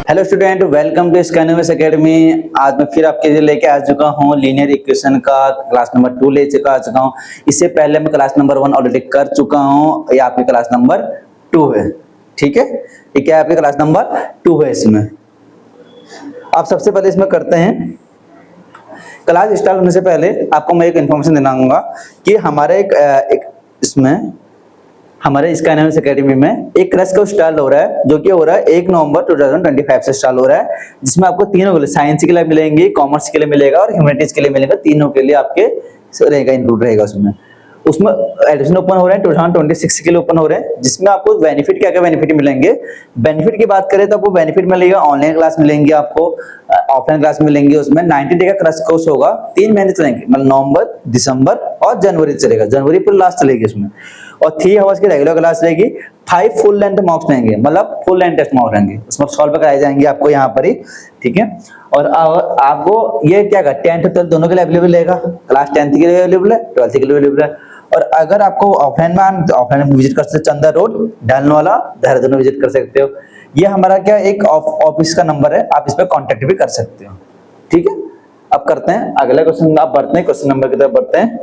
Hello student, welcome to Scanners Academy. आज मैं फिर आपके लिए लेके आ चुका हूँ लीनियर इक्वेशन का क्लास नंबर 2 ले आ चुका हूँ। इससे पहले मैं क्लास नंबर 1 ऑलरेडी कर चुका हूँ। ये आपकी क्लास नंबर 2 है, ठीक है। ये क्या है, आपकी क्लास नंबर 2 है। इसमें आप सबसे पहले इसमें करते हैं, क्लास स्टार्ट होने से पहले आपको मैं एक इन्फॉर्मेशन देना चाहूंगा कि हमारे इसमें हमारे स्कैनर्स एकेडमी में एक क्रैश कोर्स स्टार्ट हो रहा है, जो कि हो रहा है 1 नवंबर 2025 से स्टार्ट हो रहा है, जिसमें आपको तीनों के लिए, साइंस के लिए मिलेंगे, कॉमर्स के लिए मिलेगा और ह्यूमैनिटीज के लिए मिलेगा। तीनों के लिए आपके रहेगा, इंक्लूड रहेगा उसमें। उसमें एडमिशन ओपन हो रहे हैं 2026 के लिए ओपन हो रहे हैं, जिसमें आपको बेनिफिट क्या क्या बेनिफिट मिलेंगे। बेनिफिट की बात करें तो आपको बेनिफिट मिलेगा, ऑनलाइन क्लास मिलेंगे, आपको ऑफलाइन क्लास मिलेंगे। उसमें 90 डे का क्रैश कोर्स होगा, 3 महीने चलेंगे, मतलब नवंबर, दिसंबर और जनवरी चलेगा। जनवरी पर लास्ट चलेगी इसमें। और 3 आवर्स की रेगुलर क्लास रहेगी। 5 फुल लेंथ मॉक्स रहेंगे, मतलब फुल लेंथ टेस्ट मॉक्स रहेंगे, उसमें सॉल्व कराए जाएंगे आपको यहाँ पर ही, ठीक है। और आपको ये क्या कर 10th 12th दोनों के लिए अवेलेबल रहेगा। क्लास 10th के लिए अवेलेबल है, 12th के लिए अवेलेबल है। और अगर आपको ऑफलाइन में आना तो ऑफलाइन में विजिट कर सकते हो, चंदा रोड डालनवाला देहरादून में विजिट कर सकते हो। ये हमारा क्या एक ऑफिस का नंबर है, आप इस पर कॉन्टेक्ट भी कर सकते हो, ठीक है। अब करते हैं अगला क्वेश्चन, आप बढ़ते हैं क्वेश्चन नंबर की तरफ बढ़ते हैं।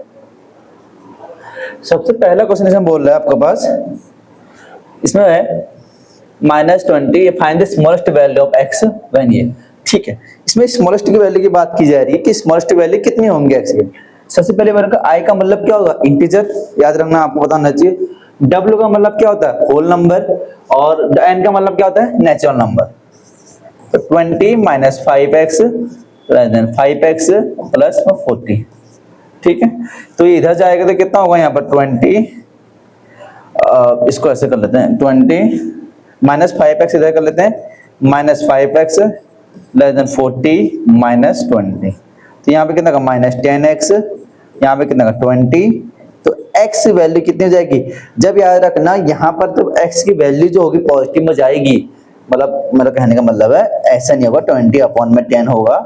सबसे पहला क्वेश्चन इसमें बोल रहा है आपके पास, इसमें है -20 find the smallest value of x when ये, ठीक है। इसमें स्मॉलेस्ट की वैल्यू की बात की जा रही है कि स्मॉलेस्ट वैल्यू कितनी होंगी x की। सबसे पहले बार का i का मतलब क्या होगा, इंटीजर, याद रखना, आपको पता होना चाहिए। w का मतलब क्या होता है, होल नंबर। और n का मतलब क्या होता है, नेचुरल नंबर। तो 20 - 5x > 5x + 40, ठीक है। तो ये इधर जाएगा तो कितना होगा यहाँ पर 20, इसको ऐसे कर लेते हैं 20 - 5x इधर कर लेते हैं, -5x > 40 - 20। तो यहाँ पे कितना का -10x, यहाँ पे कितना का 20। तो x वैल्यू कितनी हो जाएगी, जब याद रखना यहाँ पर तो x की वैल्यू जो होगी पॉजिटिव में जाएगी। मतलब मेरा कहने का मतलब है ऐसा नहीं होगा 20/10 होगा।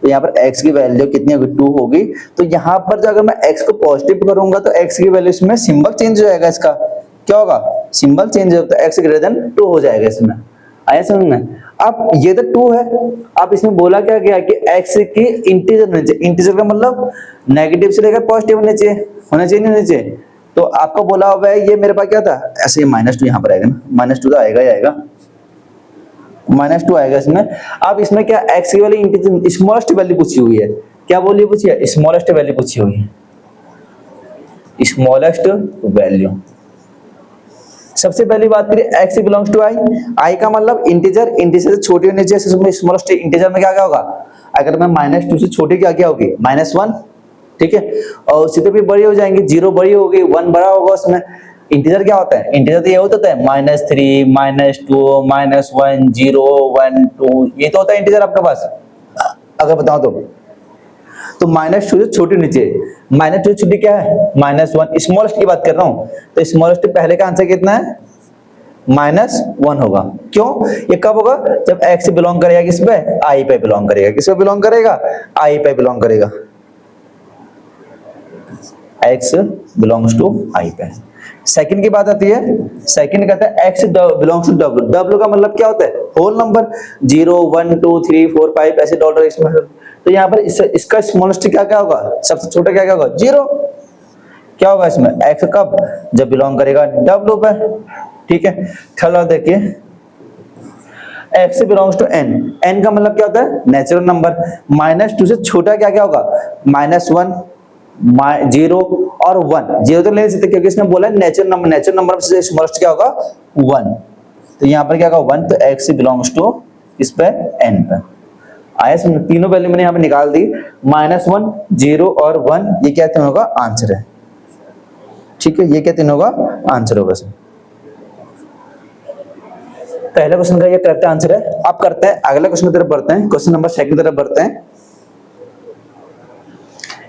तो यहाँ पर x की वैल्यू कितनी होगी, 2 होगी। तो यहाँ पर जो अगर मैं x को पॉजिटिव करूंगा तो x की वैल्यू इसमें सिंबल चेंज हो जाएगा, इसका क्या होगा, सिंबल चेंज होता है, x > 2 हो जाएगा इसमें। आया समझ में। अब ये तो 2 है, अब इसमें बोला क्या गया कि x की इंटीजर होनी चाहिए। इंटीजर का मतलब नेगेटिव से लेकर पॉजिटिव होने चाहिए, नहीं होने चाहिए। तो आपको बोला हुआ है, ये मेरे पास क्या था, ऐसे -2 यहाँ पर आएगा ना, -2 तो आएगा ही आएगा, -2 आएगा इसमें। अब इसमें क्या x की वैल्यू इंटीजर स्मॉलेस्ट वैल्यू पूछी हुई है, क्या बोली पूछी है, स्मॉलेस्ट वैल्यू पूछी हुई है, स्मॉलेस्ट वैल्यू। सबसे पहली बात करें x बिलोंग्स टू i का मतलब इंटीजर, इंटीजर से छोटी होनी चाहिए। स्मॉलेस्ट इंटीजर में क्या क्या होगा, अगर मैं -2 से छोटी क्या क्या होगी, -1, ठीक है। और उसी पे भी बड़ी हो जाएंगी, 0 बड़ी होगी, 1 बड़ा होगा उसमें। इंटीजर क्या होता है, इंटीजर तो ये होता है -3 -2 -1 0 1 2, ये तो होता है इंटीजर आपके पास, अगर बताओ तो -2 से छोटी नीचे, -2 से छोटी क्या है, -1। स्मॉलेस्ट की बात कर रहा हूं, तो स्मॉलेस्ट पहले का आंसर कितना है, -1 होगा। क्यों, ये कब होगा, जब x बिलोंग करेगा किस पे, i पे बिलोंग करेगा। किस पे बिलोंग करेगा, i पे बिलोंग करेगा, x बिलोंग्स टू i पे। सेकंड की बात आती है, सेकंड कहता है x belongs to w। w का मतलब क्या होता है, होल नंबर, 0 1 2 3 4 5 ऐसे डॉलर इसमें। तो यहाँ पर इसका स्मॉलेस्ट क्या क्या होगा, सबसे छोटा क्या क्या होगा, 0। क्या होगा इसमें, x कब, जब बिलोंग करेगा w पे, ठीक है। थर्ड देखिए, x belongs to n। n का मतलब क्या होता है, नेचुरल नंबर। -2 से छोटा क्या क्या होगा, -1 0 और 1। 0 तो ले सकते क्योंकि इसने बोला नेचुरल नंबर, नेचुरल नंबर से स्मॉलेस्ट क्या होगा, 1। तो यहाँ पर क्या होगा 1, तो x बिलोंग्स टू इस पे n पे। आया समझ, तीनों वैल्यू मैंने यहाँ पे निकाल दी, -1 0 और 1, ये क्या तीनों का आंसर है, ठीक है। ये क्या तीनों का आंसर होगा सर। पहले क्वेश्चन का ये करेक्ट आंसर है। अब करते हैं अगले क्वेश्चन की तरफ बढ़ते हैं, क्वेश्चन नंबर 2 की तरफ बढ़ते हैं।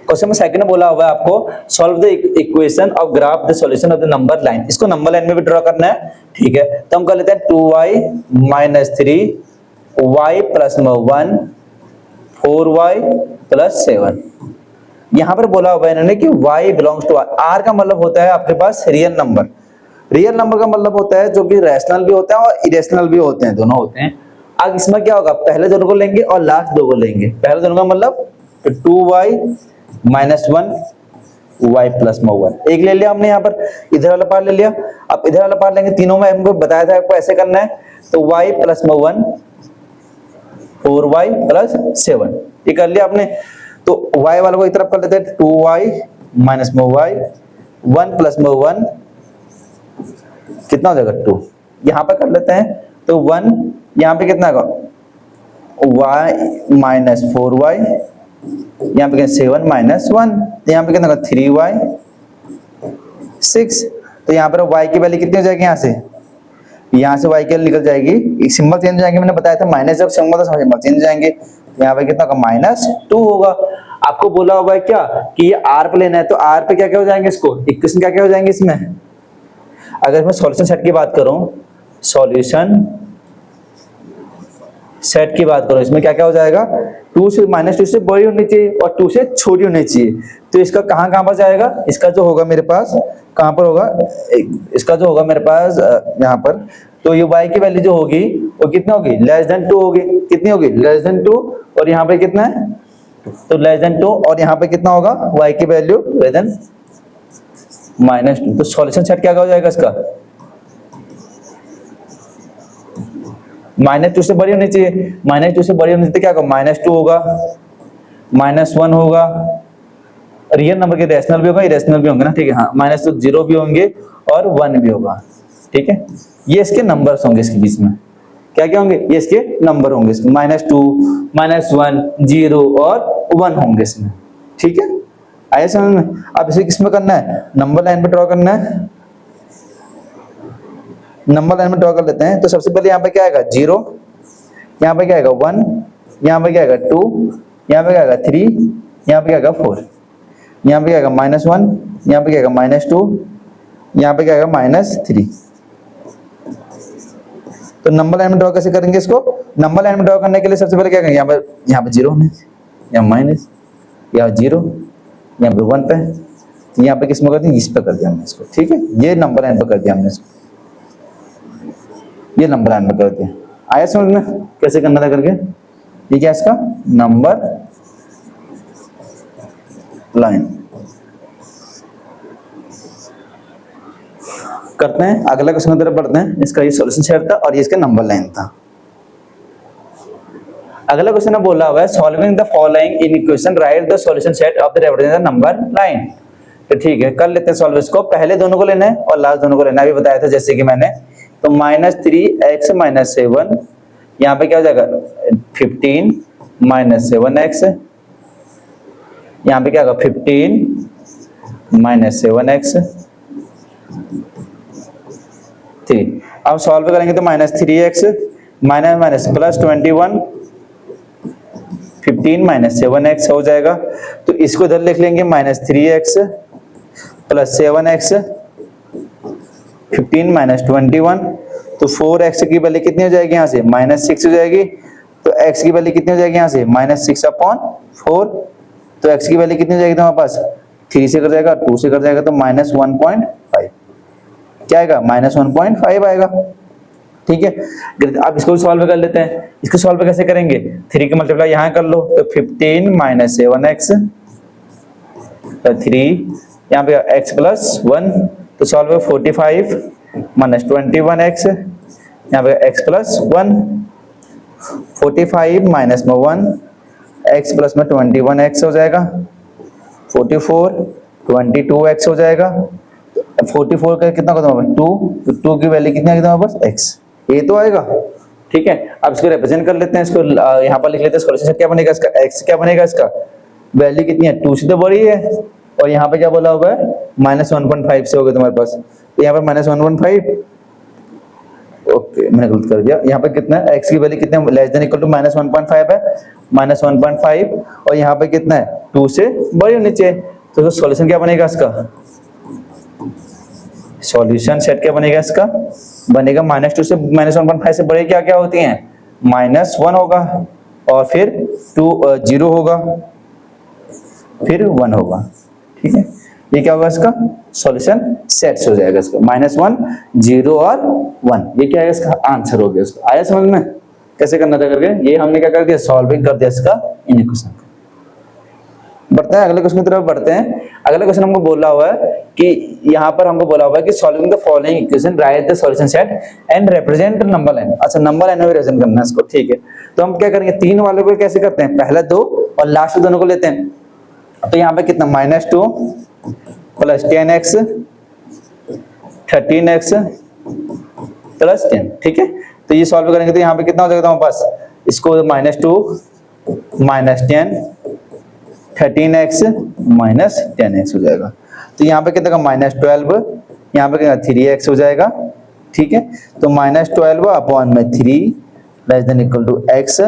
क्वेश्चन में सेकंड में बोला हुआ है आपको, solve the equation of graph the solution of the number line. इसको नंबर लाइन में भी ड्रॉ करना है, ठीक है। तो हम कर लेते हैं 2y - 3 y + 1 4y + 7। यहां पर बोला हुआ है इन्होंने कि y बिलोंग्स टू r का मतलब होता है आपके पास रियल नंबर। रियल नंबर का मतलब होता है जो कि रैशनल भी होता है और इरेशनल भी होते हैं, दोनों होते हैं। अब इसमें क्या होगा, पहले दोनों को लेंगे और लास्ट दो को लेंगे। पहले दोनों का मतलब 2y माइनस 1 y प्लस में 1 एक ले लिया हमने यहाँ पर, इधर वाला पार्ट ले लिया। अब इधर वाला पार्ट लेंगे, तीनों में हमको बताया था आपको ऐसे करना है। तो y प्लस में 1 4y प्लस 7 ये कर लिया आपने। तो y वाले को एक तरफ कर लेते हैं, 2y माइनस में y 1 प्लस में 1 कितना हो जाएगा 2, यहाँ पे कर लेते हैं। तो 1 यहाँ पे कितना होगा y माइनस 4y, यहाँ पे 7 माइनस 1, यहाँ पे कितना होगा 3y 6। तो यहाँ पर y की वैल्यू कितनी हो जाएगी, यहाँ से y की वैल्यू निकल जाएगी, एक सिंबल चेंज हो जाएंगे, मैंने बताया था माइनस जब सिंबल था सिंबल चेंज हो जाएंगे। तो यहाँ पे कितना होगा -2 होगा। आपको बोला होगा क्या कि ये r पे लेना है, तो r पे क्या क्या हो जाएंगे, इसको इक्वेशन क्या क्या हो जाएंगे इसमें। अगर मैं सॉल्यूशन सेट की बात करूं, सॉल्यूशन सेट की बात करो, इसमें क्या क्या हो जाएगा, 2 से -2 से बड़ी होनी चाहिए और 2 से छोटी होनी चाहिए। तो इसका कहाँ कहाँ पर जाएगा, इसका जो होगा मेरे पास कहाँ पर होगा, इसका जो होगा मेरे पास यहाँ पर। तो ये y की वैल्यू जो होगी वो कितनी होगी, <2 होगी। कितनी होगी, <2। और यहाँ पे कितना है, तो <2 और यहाँ पे कितना होगा, y की वैल्यू -2। तो सॉल्यूशन सेट क्या हो जाएगा इसका, -2 से बड़ी होनी चाहिए। -2 से बड़ी होनी चाहिए, क्या होगा, -2 होगा, -1 होगा। रियल नंबर के रेशनल भी होगा, इरेशनल भी होंगे ना, ठीक है। हाँ, -2 0 भी होंगे और 1 भी होगा, ठीक है। ये इसके नंबर्स होंगे, इसके बीच में क्या क्या होंगे, ये इसके नंबर होंगे, इसमें -2 -1 0 और 1 होंगे इसमें, ठीक है। आया समझ में। अब इसे किसमें करना है, नंबर लाइन पे ड्रॉ करना है। नंबर लाइन में ड्रॉ कर लेते हैं। तो सबसे पहले यहाँ पे क्या आएगा 0, यहाँ पे क्या आएगा 1, यहाँ पे क्या आएगा 2, यहाँ पे क्या आएगा 3, यहाँ पे क्या आएगा 4, यहाँ पे क्या आएगा -1, यहाँ पे क्या आएगा -2, यहाँ पे क्या आएगा -3। तो नंबर लाइन में ड्रॉ कैसे करेंगे इसको, नंबर लाइन में ड्रॉ करने के लिए सबसे पहले क्या करेंगे, यहाँ पे 0 होने, यहाँ माइनस, यहाँ 0, यहाँ पे 1 पे, यहाँ पे किस में कर दिया, इस पे कर दिया हमने इसको, ठीक है। ये नंबर लाइन पे कर दिया हमने इसको, ये नंबर लाइन में कर दिया। आया समझ में कैसे करना था करके। ये क्या इसका नंबर लाइन करते हैं। अगला क्वेश्चन की तरफ बढ़ते हैं। इसका ये सॉल्यूशन सेट था और ये इसका नंबर लाइन था। अगला क्वेश्चन में बोला हुआ है solving the following in equation right the solution set of the represented number line. तो ठीक है, कर लेते हैं सॉल्व इसको। पहले दोनों को लेना है और लास्ट दोनों को लेना है, अभी बताया था जैसे कि मैंने। तो -3x - 7, यहाँ पे क्या हो जाएगा 15 - 7x, यहाँ पे क्या होगा 15 - 7x 3। अब सॉल्व करेंगे तो -3x माइनस प्लस 21 15 - 7x हो जाएगा। तो इसको इधर लिख लेंगे -3x प्लस 7x 15 - 21। तो 4x की वैल्यू कितनी हो जाएगी, यहाँ से -6 हो जाएगी। तो x की वैल्यू कितनी हो जाएगी, यहाँ से -6/4। तो x की वैल्यू कितनी हो जाएगी तुम्हारे पास, 3 से कर जाएगा, 2 से कर जाएगा, तो -1.5 क्या आएगा, -1.5 आएगा, ठीक है। अब इसको सॉल्व कर लेते हैं। इसको सॉल्व कैसे करेंगे, 3 का मल्टीप्लाई यहाँ कर लो, तो 15 - 7x तो 3, यहाँ पे x + 1, तो सॉल्व 45 - 21x, यहाँ पे x + 1, 45 - 1 x + 21x हो जाएगा, 44 22x हो जाएगा। 44 का कितना होगा तुम्हारे 2, तो 2 की वैल्यू कितनी आएगी तुम्हारे पास x, ये तो आएगा, ठीक है। अब इसको रिप्रेजेंट कर लेते हैं, इसको यहाँ पर लिख लेते हैं। सॉल्यूशन क्या बनेगा इसका, x क्या बनेगा, इसका वैल्यू कितनी है 2 से तो बड़ी है, और यहाँ पे क्या बोला हुआ है -1.5 से होगा तुम्हारे पास। तो यहाँ पर -1.5, ओके मैंने गलत कर दिया। यहाँ पे कितना है, x की वैल्यू कितने लेस देन इक्वल टू -1.5 है, -1.5, और यहाँ पे कितना है 2 से बड़ी होनी चाहिए। तो सॉल्यूशन क्या बनेगा इसका, सॉल्यूशन सेट क्या बनेगा इसका, बनेगा -2 से -1.5 से बड़े क्या क्या होती हैं, -1 होगा, और फिर 0 होगा, फिर 1 होगा, ठीक है। ये क्या होगा इसका सॉल्यूशन सेट हो जाएगा इसका, -1 0 और 1, ये क्या है इसका आंसर हो गया इसका। आया समझ में। कैसे करना था करके, ये हमने क्या कर दिया, सॉल्विंग कर दिया इसका इन इक्वेशन। बढ़ते हैं अगले क्वेश्चन की तरफ बढ़ते हैं। अगला क्वेश्चन हमको बोला हुआ है कि यहाँ पर हमको बोला हुआ है कि solving the following equation right the solution set and represent number line. अच्छा नंबर लाइन में रिप्रेजेंट करना है इसको, ठीक है। तो हम क्या करेंगे, 3 वाले को कैसे करते हैं, पहला 2 और लास्ट दोनों को लेते हैं। तो यहाँ पे कितना, -2 प्लस 10x 13x प्लस 10, ठीक है। तो ये सॉल्व करेंगे तो यहाँ पे कितना हो जाएगा हमारे पास, इसको -2 -10 13x -10x हो जाएगा। तो यहाँ पे कितना का -12, यहाँ पे कितना 3x हो जाएगा, ठीक है। तो -12 अपॉन में 3 less than equal to x।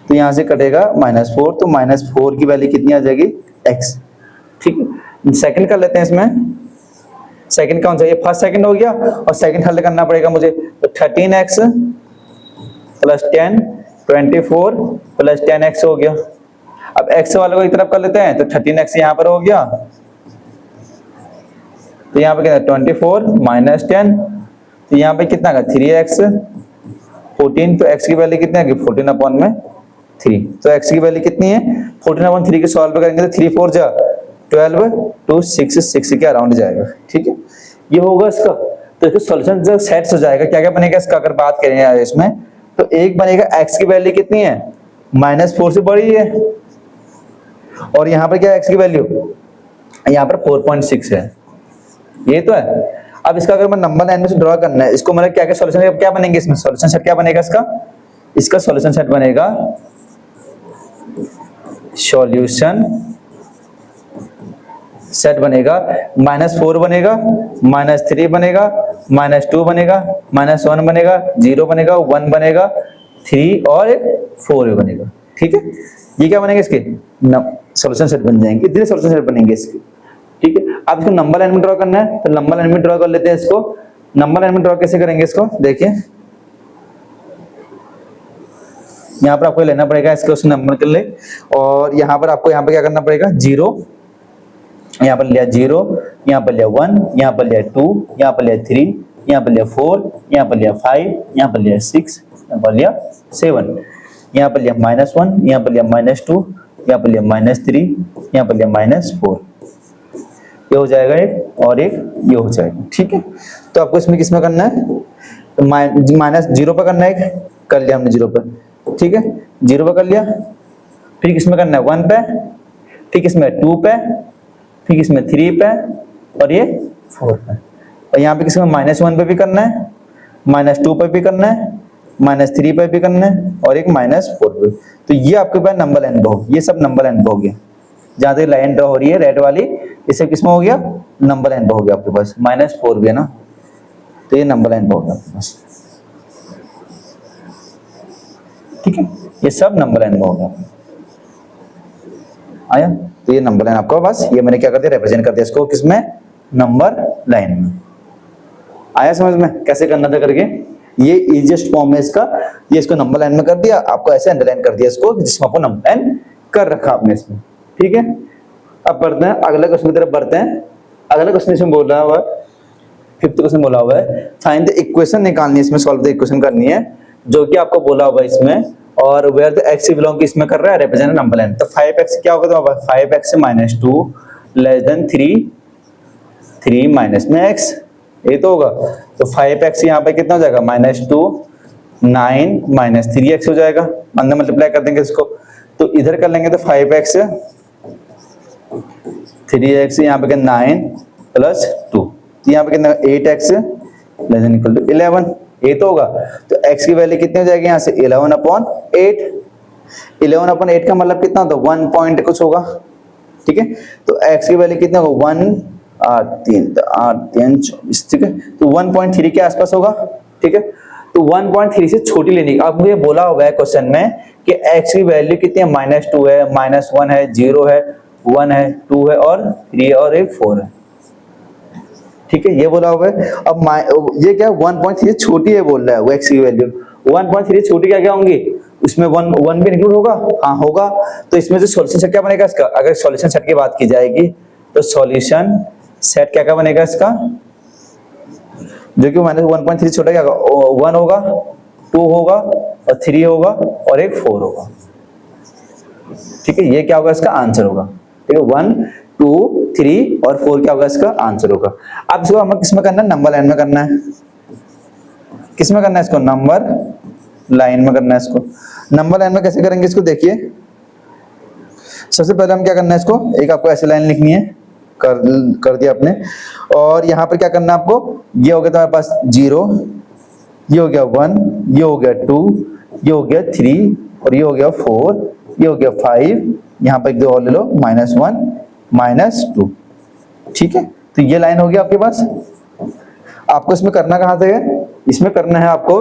तो यहाँ से कटेगा -4, तो -4 की वैल्यू कितनी आ जाएगी, x, ठीक है। सेकंड कर लेते हैं इसमें, सेकंड कौन सा, ये फर्स्ट सेकंड हो गया और सेकंड हल करना पड़ेगा मुझे। तो 13x प्लस 10 24 प्लस 10x हो गया। अब x वाले को एक तरफ कर लेते हैं, तो 13x यहाँ पर हो गया, तो यहाँ पे कितना 24 माइनस 10, तो यहाँ पे कितना का 3x 14, तो x की वैल्यू कितनी है 14 अपॉन में 3। तो x की वैल्यू कितनी है 14 अपॉन 3 के सॉल्व करेंगे तो 3 4 जा 12 2 6 के अराउंड जाएगा, ठीक है। ये होगा इसका, तो इसका सॉल्यूशन जब सेट हो जाएगा क्या क्या बनेगा इसका, अगर बात करें यार इसमें, तो एक बनेगा x की वैल्यू कितनी है -4 से बड़ी है, और यहाँ पर क्या है x की वैल्यू, यहाँ पर 4.6 है, ये तो है। अब इसका अगर मैं नंबर लाइन में से ड्रॉ करना है इसको, मतलब क्या क्या सॉल्यूशन क्या बनेंगे इसमें, सॉल्यूशन सेट क्या बनेगा इसका सॉल्यूशन सेट बनेगा, सॉल्यूशन सेट बनेगा -4 बनेगा, -3 बनेगा, -2 बनेगा, -1 बनेगा, 0 बनेगा, 1 बनेगा, 3 और 4 बनेगा, ठीक है। ये क्या बनेंगे इसके सॉल्यूशन सेट बन जाएंगे, इतने सॉल्यूशन सेट बनेंगे इसके, ठीक है। अब इसको नंबर लाइन में ड्रॉ करना है, तो नंबर लाइन में ड्रॉ कर लेते हैं इसको। नंबर लाइन में ड्रॉ कैसे करेंगे इसको, देखिए यहाँ पर आपको लेना पड़ेगा इसको उस नंबर के लिए, और यहाँ पर आपको यहाँ पे क्या करना पड़ेगा 0, यहाँ पर लिया 0, यहाँ पर लिया 1, यहाँ पर लिया 2, यहाँ पर लिया 3, यहाँ पर लिया 4, यहाँ पर लिया 5, यहाँ पर लिया 6, यहाँ पर लिया 7, यहाँ पर लिया -1, यहाँ पर लिया -2, यहाँ पर लिया -3, यहाँ पर लिया -4, ये हो जाएगा एक, और एक ये हो जाएगा, ठीक है। तो आपको इसमें किसमें करना है, -0 पर करना है, कर लिया हमने 0 पर, ठीक है, 0 पर कर लिया। फिर किसमें करना है 1 पे, ठीक इसमें 2 पे, फिर इसमें 3 पे, और ये 4 पे, और यहाँ पे किसी में -1 पे भी करना है, -2 पे भी करना है, -3 पे भी करना है, और एक -4 पे। तो ये आपके पास नंबर लाइन हो, ये सब नंबर लाइन हो गया, जहाँ तक लाइन ड्रॉ हो रही है रेड वाली, इसे किसमें हो गया नंबर लाइन हो गया आपके पास, -4 भी है ना, तो ये नंबर लाइन हो गया आपके पास, ठीक है। ये सब नंबर लाइन में होगा, आया। तो ये नंबर लाइन आपका बस, ये मैंने क्या कर दिया रिप्रेजेंट कर दिया इसको किसमें, नंबर लाइन में। आया समझ में कैसे करना था करके, ये इजीएस्ट फॉर्म है इसका। ये इसको नंबर लाइन में कर दिया, आपको ऐसे अंडरलाइन कर दिया इसको जिसमें आपको नंबर लाइन कर रखा आपने इसमें, ठीक है। अब बढ़ते हैं अगले क्वेश्चन की तरफ बढ़ते हैं। अगला क्वेश्चन इसमें बोल रहा हुआ 5th क्वेश्चन बोला हुआ है फाइंड द इक्वेशन निकालनी है, इसमें सॉल्व द इक्वेशन करनी है, जो कि आपको बोला हुआ है इसमें, और वेयर द x बिलोंग इसमें कर रहा है रिप्रेजेंट नंबर लाइन। तो 5x क्या होगा, तो 5x -2 लेस देन 3 माइनस में x, ये तो होगा। तो 5x यहाँ पे कितना हो जाएगा -2 9 -3x हो जाएगा, अंदर मल्टीप्लाई कर देंगे इसको, तो इधर कर लेंगे तो 5x 3x यहाँ पे 9 + 2, तो यहाँ पे कितना 8x less than equal to 11, ये तो होगा। तो x की वैल्यू कितनी हो जाएगी यहाँ से 11/8, 11/8 का मतलब कितना होता है 1 पॉइंट कुछ होगा, ठीक है। तो x की वैल्यू कितना होगा 1 8 3 24, ठीक है। तो 1.3 के आसपास होगा, ठीक है। तो 1.3 से छोटी लेनी। अब मुझे बोला हुआ है क्वेश्चन में कि x की वैल्यू कितनी है -2 है, -1 है, 0 है, 1 है, 2 है, और 3 और एक 4 है, ठीक है, ये बोला हुआ है। अब ये क्या 1.3 छोटी है बोल रहा है वो x की वैल्यू, 1.3 छोटी क्या क्या होंगी, उसमें 1 भी इंक्लूड होगा, हाँ होगा। तो इसमें से सॉल्यूशन सेट क्या बनेगा इसका, अगर सॉल्यूशन सेट की बात की जाएगी तो सॉल्यूशन सेट क्या क्या बनेगा इसका, जो कि माइनस 1.3 छोटा क्या होगा, 1 होगा, 2 होगा और 3 होगा और एक 4 होगा। ठीक है, ये क्या होगा इसका आंसर होगा। ठीक है, 1 2 3 और 4 क्या होगा इसका आंसर होगा। अब इसको हमें किसमें करना है, नंबर लाइन में करना है। किसमें करना है इसको, नंबर लाइन में करना है इसको। नंबर लाइन में कैसे करेंगे इसको, देखिए सबसे पहले हम क्या करना है इसको, एक आपको ऐसी लाइन लिखनी है, कर दिया आपने, और यहाँ पर क्या करना है आपको, ये हो गया तुम्हारे पास 0, ये हो गया 1, ये हो गया 2, ये हो गया 3 और ये हो गया 4, ये हो गया 5, यहाँ पर एक दो और ले लो, -1 -2। ठीक है, तो ये लाइन होगी आपके पास। आपको इसमें करना कहाँ से है, इसमें करना है आपको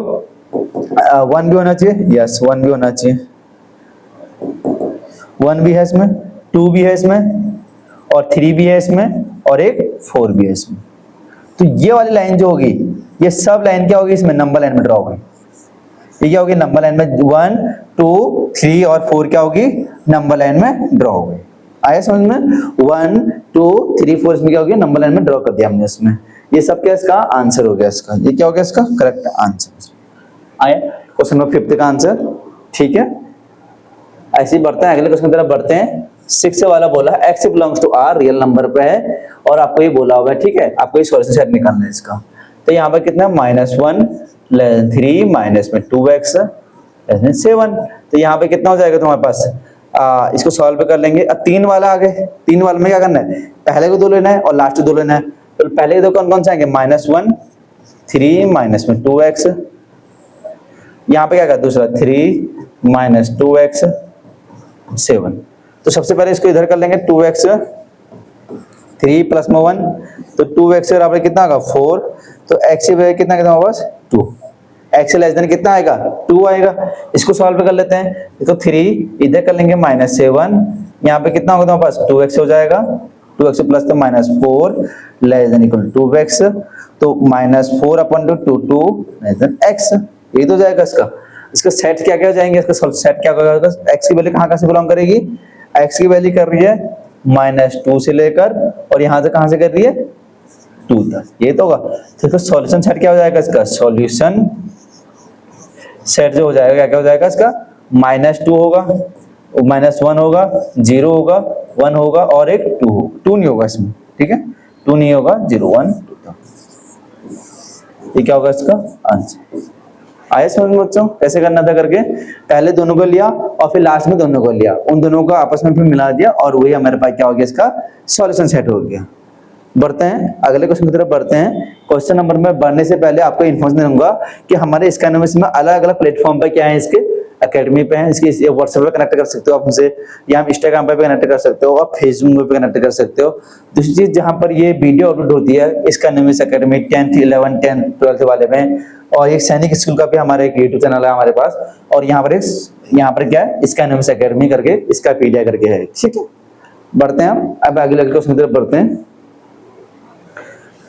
1 भी होना चाहिए, यस 1 भी होना चाहिए, 1 भी है इसमें, 2 भी है इसमें और 3 भी है इसमें और एक 4 भी है इसमें। तो ये वाली लाइन जो होगी, ये सब लाइन क्या होगी इसमें, नंबर लाइन में ड्रॉ होगी। ये क्या होगी, नंबर लाइन में 1 2 3 और 4 क्या होगी, नंबर लाइन में ड्रॉ होगी। आया समझ में, 1 2 3 4 इसमें क्या होगी, नंबर लाइन में ड्रॉ कर दिया हमने इसमें। ये सब क्या इसका आंसर हो गया इसका, ये क्या हो गया इसका करेक्ट आंसर। आया क्वेश्चन नंबर 5 का आंसर। ठीक है, ऐसे ही बढ़ते हैं, अगले क्वेश्चन की तरफ बढ़ते हैं। 6 वाला बोला है x belongs to r, real number पे है और आपको ये बोला होगा, ठीक है, आपको ये सॉल्यूशन सेट निकालना है इसका। तो यहाँ पर कितना, -1 3 माइनस में 2x 7। तो यहाँ पे कितना हो जाएगा तुम्हारे पास, इसको सॉल्व कर लेंगे। अब 3 वाला आ गए, 3 वाले में क्या करना है, पहले को 2 लेना है और लास्ट 2 लेना है। तो पहले के दो कौन कौन से आएंगे, -1 3 माइनस में 2x, यहाँ पे क्या कर दूसरा 3 माइनस 2x 7। तो सबसे पहले इसको इधर कर लेंगे, 2x 3 प्लस में 1, तो 2x बराबर कितना आएगा 4, तो x की वैल्यू कितना कितना होगा 2, x लेस देन कितना आएगा 2 आएगा। इसको सॉल्व कर लेते हैं, तो 3 इधर कर लेंगे -7, यहाँ पे कितना होगा तुम्हारे पास 2x हो जाएगा, 2x प्लस तो -4 लेस देन इक्वल 2x, तो -4 अपन 2 लेस देन x, ये तो जाएगा इसका। इसका सेट क्या क्या हो जाएंगे, इसका सेट क्या होगा, x की वैल्यू कहाँ से बिलोंग करेगी, x की वैल्यू कर रही है -2 से लेकर और यहाँ से कहाँ से कर रही है 2 तक, ये तो होगा। तो इसका सॉल्यूशन सेट क्या हो जाएगा, इसका सॉल्यूशन सेट जो हो जाएगा क्या क्या हो जाएगा इसका, -2 होगा, -1 होगा, 0 होगा, 1 होगा और एक 2 होगा, 2 नहीं होगा इसमें, ठीक है 2 नहीं होगा, 0 1 2 था। ये क्या होगा इसका आंसर। आया समझ में बच्चों, कैसे करना था करके, पहले दोनों को लिया और फिर लास्ट में दोनों को लिया, उन दोनों को आपस में फिर मिला दिया और वही हमारे पास क्या हो गया, इसका सॉल्यूशन सेट हो गया। बढ़ते हैं अगले क्वेश्चन की तरफ बढ़ते हैं। क्वेश्चन नंबर में बढ़ने से पहले आपको इन्फॉर्मेशन दूंगा कि हमारे स्कैनर्स में अलग अलग प्लेटफॉर्म पे क्या है, इसके एकेडमी पे है, इसके व्हाट्सएप पे कनेक्ट कर सकते हो आप हमसे, या हम इंस्टाग्राम पे कनेक्ट कर सकते हो, आप फेसबुक पे कनेक्ट कर सकते हो। दूसरी चीज, जहां पर ये वीडियो अपलोड होती है scanners academy 10th 11th 10th 12th वाले में, और एक सैनिक स्कूल का भी हमारे एक यूट्यूब चैनल है हमारे पास, और यहाँ पर क्या है स्कैनर्स एकेडमी करके इसका पीडिया करके है, ठीक है। बढ़ते हैं हम अब अगले क्वेश्चन की तरफ बढ़ते हैं।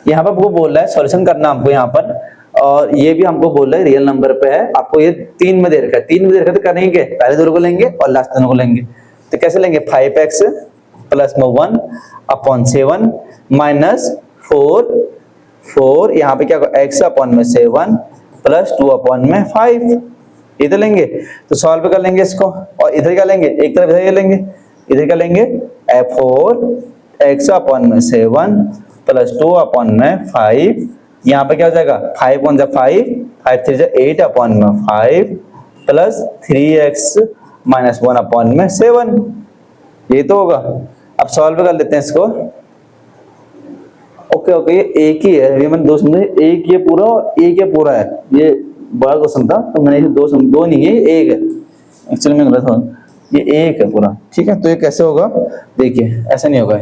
यहाँ पर वो बोल रहा है सॉल्यूशन करना हमको यहाँ पर, और ये भी हमको बोल रहा है रियल नंबर पे है, आपको ये 3 में दे रखा है, 3 में दे रखा है तो करेंगे पहले दोनों को लेंगे और लास्ट दोनों को लेंगे। तो कैसे लेंगे, 5x प्लस में 1 अपॉन 7 माइनस 4 यहाँ पे क्या होगा x अपॉन में 7 प्लस 2 अपॉन में 5, इधर लेंगे तो सॉल्व कर लेंगे इसको, और इधर क्या लेंगे, एक तरफ इधर लेंगे, इधर क्या लेंगे 4x अपॉन में 7 प्लस 2 अपॉन में 5, यहाँ पे क्या हो जाएगा 5 1 जा 5 5 3 जा 8 अपॉन में 5 प्लस 3x माइनस 1 अपॉन में 7, ये तो होगा। अब सॉल्व कर लेते हैं इसको। ओके ये एक ही है, ये मैंने दो समझे, एक ये पूरा एक ये पूरा है, ये बड़ा क्वेश्चन था तो मैंने दो नहीं है, एक है एक्चुअली में गलत था, ये एक है पूरा, ठीक है। तो ये कैसे होगा, देखिए ऐसा नहीं होगा।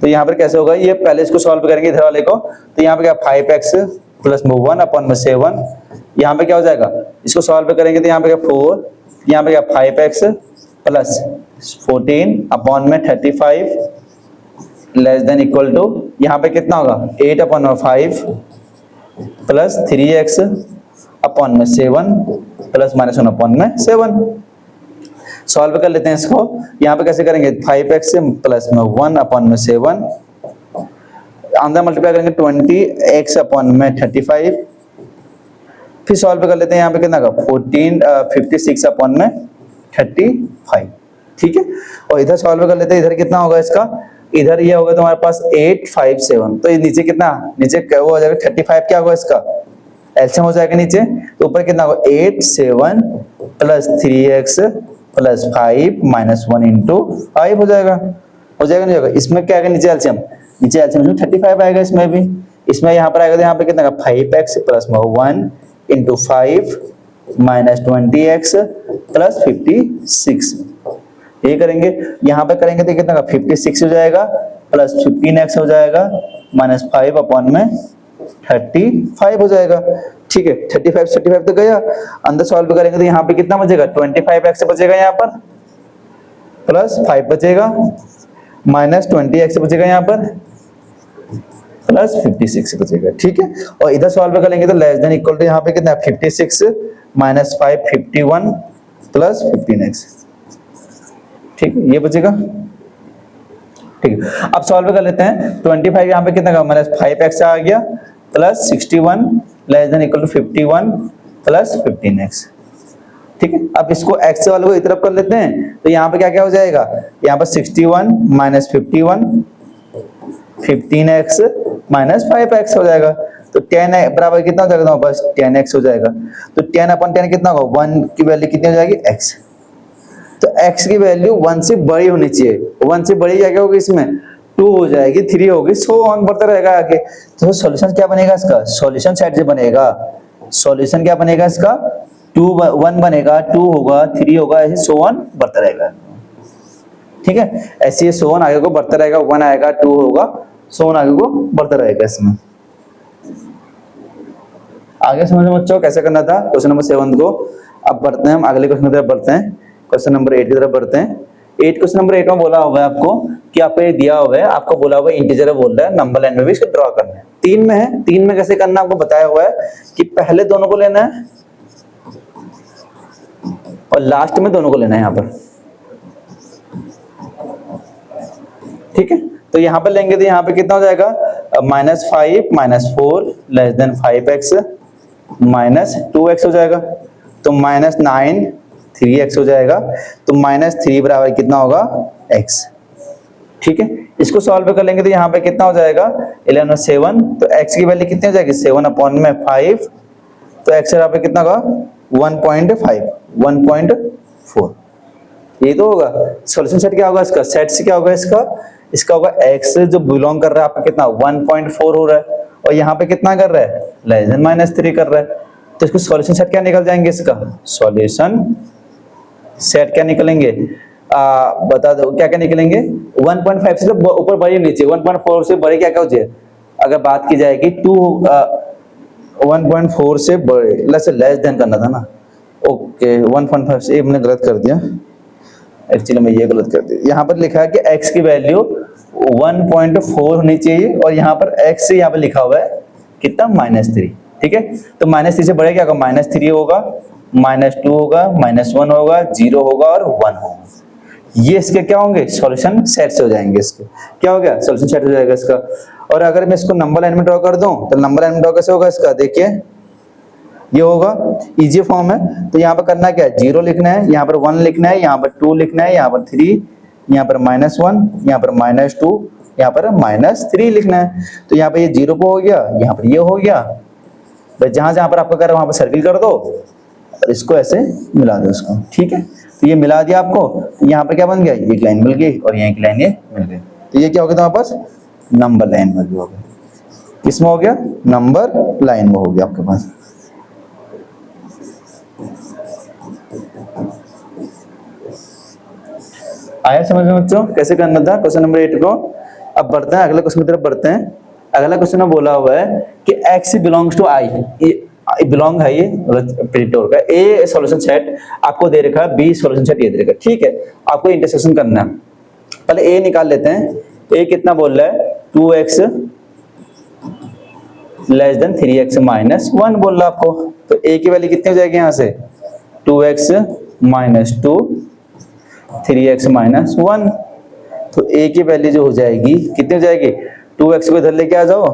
तो यहाँ पर कैसे होगा, ये पहले इसको सॉल्व करेंगे इधर वाले को, तो यहाँ पे क्या 5x प्लस 1 अपॉन में 7, यहाँ पे क्या हो जाएगा, इसको सॉल्व करेंगे तो यहाँ पे क्या 4, यहाँ पे क्या 5x प्लस 14 अपॉन में 35 लेस देन इक्वल टू, यहाँ पे कितना होगा 8 अपॉन में 5 प्लस 3x अपॉन में 7 प्लस -1 अपॉन में 7। सॉल्व कर लेते हैं इसको, यहाँ पे कैसे करेंगे 5x प्लस में 1 अपॉन में 7, अंदर मल्टीप्लाई करेंगे 20x अपॉन में 35, फिर सॉल्व कर लेते हैं यहाँ पे कितना का 56 अपॉन में 35, ठीक है। और इधर सॉल्व कर लेते हैं, इधर कितना होगा इसका, इधर ये होगा तुम्हारे पास 857, तो ये नीचे कितना, नीचे क्या हो जाएगा 35, क्या होगा इसका एलसीएम हो जाएगा नीचे, तो ऊपर कितना होगा 87 plus 3x plus 5 minus 1 into 5 हो जाएगा, नहीं होगा। इसमें क्या आएगा नीचे एलसीएम, नीचे एलसीएम में 35 आएगा, इसमें भी, इसमें यहाँ पर आएगा तो यहाँ पे कितना 5x plus 1 into 5 minus 20x plus 56, ये करेंगे। यहाँ पे करेंगे तो कितना 56 हो जाएगा प्लस 15x हो जाएगा माइनस 5 अपॉन में 35 हो जाएगा, ठीक है। 35 तो गया, अंदर सॉल्व करेंगे तो यहाँ पे कितना बचेगा 25x बचेगा यहाँ पर, प्लस 5 बचेगा माइनस 20x बचेगा यहाँ पर, प्लस 56 बचेगा, ठीक है। और इधर सॉल्व करेंगे तो लेस देन इक्वल टू यहाँ पे कितना 56 माइनस 5 51 प्लस 15x, ठीक है, ये बचेगा, ठीक है। अब सॉल्व कर लेते हैं, 25 यहाँ पे कितना का माइनस 5x आ गया plus 61 less than equal to 51 plus 15x, ठीक है। अब इसको x वाले को इस तरफ कर लेते हैं, तो यहाँ पे क्या क्या हो जाएगा, यहाँ पर 61 माइनस 51 15x माइनस 5x हो जाएगा, तो 10 बराबर कितना हो जाएगा तुम्हारे पास 10x हो जाएगा, तो 10 अपॉन 10 कितना होगा 1 की वैल्यू कितनी हो जाएगी x, तो x की वैल्यू 1 से बड़ी होनी चाहिए, 1 से बड़ी क्या होगी इसमें 2 हो जाएगी, 3 होगी, सो ऑन बढ़ता रहेगा आगे। तो सॉल्यूशन क्या बनेगा इसका, सॉल्यूशन सेट जो बनेगा, सॉल्यूशन क्या बनेगा इसका 2 1 बनेगा, 2 होगा, 3 होगा, ऐसे सो ऑन बढ़ता रहेगा, ठीक है। ऐसे ये सो ऑन आगे को बढ़ता रहेगा, 1 आएगा 2 होगा, सो ऑन आगे को बढ़ता रहेगा इसमें। आगे समझो बच्चों कैसे करना था क्वेश्चन नंबर 7 को। अब बढ़ते हैं हम अगले क्वेश्चन की तरफ बढ़ते हैं, क्वेश्चन नंबर 8 की तरफ बढ़ते हैं। क्वेश्चन नंबर 8 में बोला हुआ है आपको कि आपको ये दिया हुआ है, आपको बोला हुआ है इंटीजर बोल रहा है, नंबर लाइन में भी इसको ड्रॉ करना है। 3 में है, 3 में कैसे करना आपको बताया हुआ है कि पहले दोनों को लेना है और लास्ट में दोनों को लेना है यहाँ पर, ठीक है। तो यहाँ पर लेंगे तो यहाँ पे कितना हो जाएगा -5 -4 less than 5x minus 2x हो जाएगा, तो -9 3x हो जाएगा, तो -3 बराबर कितना होगा x, ठीक है। इसको सॉल्व कर लेंगे तो यहाँ पे कितना हो जाएगा 11 7, तो x की वैल्यू कितनी हो जाएगी 7 अपॉन में 5, तो x यहाँ पे कितना होगा 1.4, ये तो होगा। सॉल्यूशन सेट क्या होगा इसका, सेट से क्या होगा इसका होगा x जो बिलोंग कर रहा है आपका कितना 1.4 हो रहा है, और यहाँ पे कितना कर रहा है लेस देन -3 कर रहा है, तो इसको सॉल्यूशन सेट क्या निकल जाएंगे, इसका सॉल्यूशन सेट क्या निकलेंगे, बता दो क्या क्या निकलेंगे। 1.5 से तो ऊपर बड़े नीचे, 1.4 से बड़े क्या क्या हो जाए, अगर बात की जाएगी 1.4 से बड़े, लेस देन करना था ना, ओके 1.5 से, मैंने गलत कर दिया, एक्चुअली मैं ये गलत कर दिया। यहाँ पर लिखा है कि x की वैल्यू 1.4 होनी चाहिए, और यहाँ पर x से यहाँ पर लिखा हुआ है कितना -3, ठीक है। तो -3 से बड़े क्या होगा -3 होगा, -2 होगा, -1 होगा, 0 होगा और 1 होगा, ये इसके क्या होंगे सॉल्यूशन सेट से हो जाएंगे, इसके क्या हो गया सॉल्यूशन सेट हो जाएगा इसका। और अगर मैं इसको नंबर लाइन में ड्रॉ कर दूं तो नंबर लाइन में ड्रॉ कैसे होगा इसका, देखिए ये होगा इजी फॉर्म है। तो यहाँ पर करना क्या है 0 लिखना है, यहाँ पर 1 लिखना है, यहाँ पर 2 लिखना है, यहाँ पर 3, यहाँ पर -1, यहाँ पर -2, यहाँ पर -3 लिखना है। तो यहाँ पर ये 0 को हो गया, यहाँ पर ये हो गया, बस जहां जहां पर आपका कर रहा है वहां पर सर्किल कर दो और इसको ऐसे मिला दो इसको, ठीक है। तो ये मिला दिया आपको, तो यहाँ पर क्या बन गया, ये एक लाइन मिल गई और यहाँ की लाइन ये मिल गई, तो ये क्या हो गया तुम्हारे पास नंबर लाइन में हो गया, किसमें हो गया नंबर लाइन में हो गया आपके पास। आया समझ में बच्चों कैसे करना था क्वेश्चन नंबर 8 को। अब बढ़ते हैं अगले क्वेश्चन की तरफ बढ़ते हैं। अगला क्वेश्चन में बोला हुआ है कि x बिलोंग्स टू i, ये बिलोंग है, ये प्रिंटर का ए सॉल्यूशन सेट आपको दे रखा है, बी सॉल्यूशन सेट ये दे रखा है, ठीक है। आपको इंटरसेक्शन करना है, पहले ए निकाल लेते हैं। ए कितना बोल रहा है 2x less than 3x minus 1 बोल रहा है आपको, तो ए की वैल्यू कितनी हो जाएगी यहाँ से 2x माइनस 2 3x माइनस 1, तो a की वैल्यू जो हो जाएगी कितनी हो जाएगी 2x को इधर लेके आ जाओ,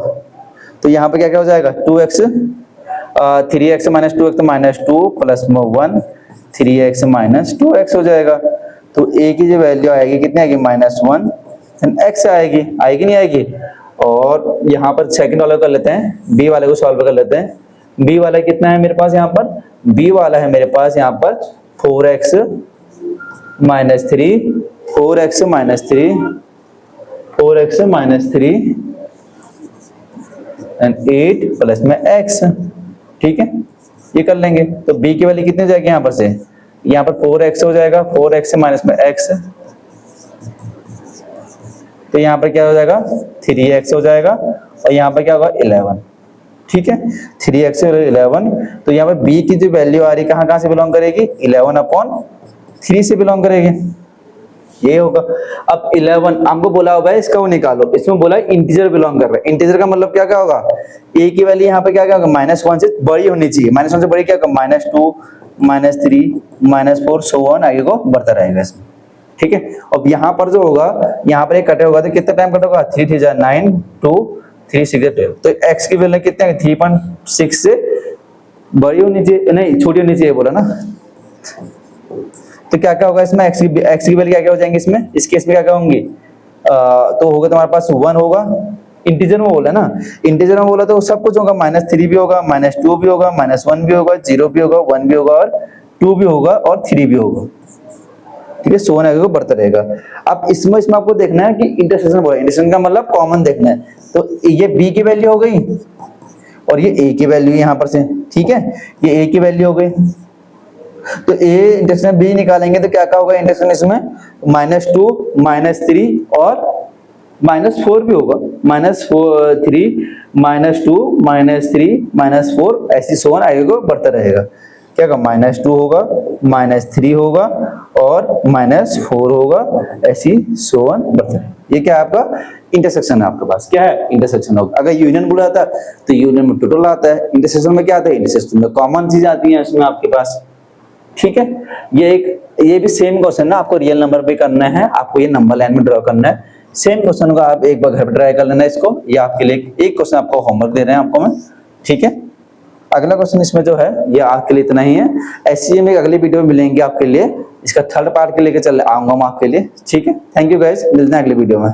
तो यहाँ पे क्या क्या हो जाएगा 2x, 3x माइनस 2x तो minus 2 plus 1 3x minus 2x हो जाएगा। तो a की जो वैल्यू आएगी कितनी आएगी -1 एंड x आएगी, आएगी नहीं आएगी। और यहाँ पर सेकंड वाला कर लेते हैं, b वाले को सॉल्व कर लेते हैं। b वाला कितना है मेरे पास यहाँ पर, b वाला है मेरे पास यहाँ पर 4x minus 3 4x minus 3 4x minus 3 and 8 plus में x। ठीक है, ये कर लेंगे। तो b की वैल्यू कितनी हो जाएगी यहाँ पर से, यहाँ पर 4x हो जाएगा, 4x माइनस में x, तो यहाँ पर क्या हो जाएगा 3x हो जाएगा, और यहाँ पर क्या होगा 11। ठीक है, 3x और 11। तो यहाँ पर b की जो वैल्यू आ रही कहाँ कहाँ से बिलोंग करेगी, 11/3 से बिलोंग करेगी, ये होगा। अब 11 हमको बोला होगा इसका वो निकालो, इसमें बोला इंटीजर बिलोंग कर रहा है। इंटीजर का मतलब क्या क्या होगा, a की वैल्यू यहाँ पे क्या क्या होगा -1 से बड़ी होनी चाहिए, -1 से बड़ी क्या होगा -2 -3 -4 सो ऑन आगे को बढ़ता रहेगा इसमें। ठीक है, अब यहाँ पर जो होगा, यहाँ पर एक कटे होगा तो कितना टाइम कट होगा, 3 3 9 2 3 6 12। तो x की वैल्यू कितने 3.6 से बड़ी होनी चाहिए, नहीं छोटी होनी चाहिए बोला ना। तो क्या क्या होगा इसमें, x की वैल्यू क्या क्या हो जाएंगे इसमें, इस केस में क्या क्या होंगी, तो होगा तुम्हारे पास 1 होगा, इंटीजर में बोला ना, इंटीजर में बोला तो सब कुछ होगा, -3 भी होगा, -2 भी होगा, -1 भी होगा, 0 भी होगा, 1 भी होगा, और 2 भी होगा, और 3 भी होगा। ठीक है, सोन आगे को बढ़ता रहेगा। अब इसमें आपको देखना है कि इंटरसेक्शन बोला, इंटरसेक्शन का मतलब कॉमन देखना है। तो ये b की वैल्यू हो गई और ये a की वैल्यू यहाँ पर से, ठीक है, ये a की वैल्यू हो गई। तो a इंटरसेक्शन b निकालेंगे तो क्या क्या होगा इंटरसेक्शन इसमें, -2 -3 और -4 भी होगा, -3 -2 -3 -4 ऐसी सोन आगे को बढ़ता रहेगा। क्या होगा -2 होगा, -3 होगा और -4 होगा, ऐसी सोन बढ़ता है। ये क्या है आपका इंटरसेक्शन है, आपके पास क्या है इंटरसेक्शन होगा। अगर यूनियन बोला था तो यूनियन में टोटल आता है, इंटरसेक्शन में क्या आता है, इंटरसेक्शन में कॉमन चीज आती है इसमें आपके पास। ठीक है, ये भी सेम क्वेश्चन ना, आपको रियल नंबर पे करना है, आपको ये नंबर लाइन में ड्रॉ करना है। सेम क्वेश्चन होगा, आप एक बार घर पे ट्राई कर लेना इसको, ये आपके लिए एक क्वेश्चन आपको होमवर्क दे रहे हैं आपको मैं। ठीक है, अगला क्वेश्चन इसमें जो है ये आपके लिए इतना ही है। ऐसे में अगली वीडियो में मिलेंगे आपके लिए, इसका थर्ड पार्ट के लेके चल आऊंगा मैं आपके लिए। ठीक है, थैंक यू गाइस, मिलते हैं अगली वीडियो में।